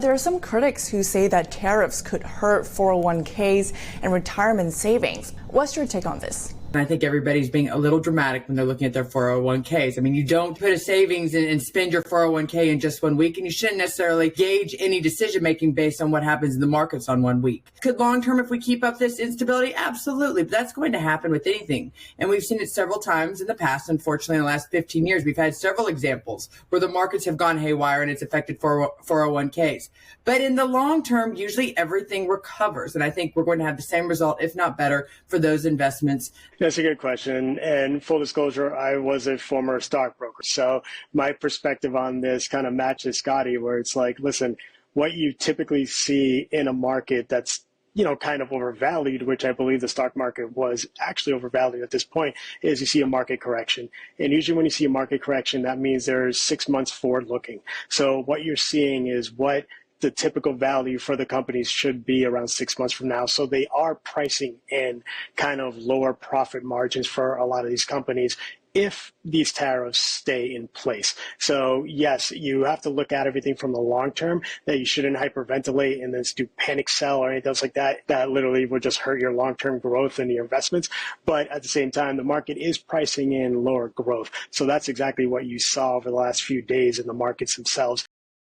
There are some critics who say that tariffs could hurt 401ks and retirement savings. What's your take on this? I think everybody's being a little dramatic when they're looking at their 401ks. I mean, you don't put a savings and spend your 401k in just 1 week, and you shouldn't necessarily gauge any decision making based on what happens in the markets on 1 week. Could long term, if we keep up this instability? Absolutely. But that's going to happen with anything. And we've seen it several times in the past. Unfortunately, in the last 15 years, we've had several examples where the markets have gone haywire and it's affected 401ks. But in the long term, usually everything recovers. And I think we're going to have the same result, if not better, for those investments. That's a good question. And full disclosure, I was a former stockbroker. So my perspective on this kind of matches Scottie, where it's like, listen, what you typically see in a market that's kind of overvalued, which I believe the stock market was actually overvalued at this point, is you see a market correction. And usually when you see a market correction, that means there's 6 months forward looking. So what you're seeing is what the typical value for the companies should be around 6 months from now. So they are pricing in kind of lower profit margins for a lot of these companies if these tariffs stay in place. So yes, you have to look at everything from the long term, that you shouldn't hyperventilate and then do panic sell or anything else like that. That literally would just hurt your long-term growth and your investments. But at the same time, the market is pricing in lower growth. So that's exactly what you saw over the last few days in the markets themselves.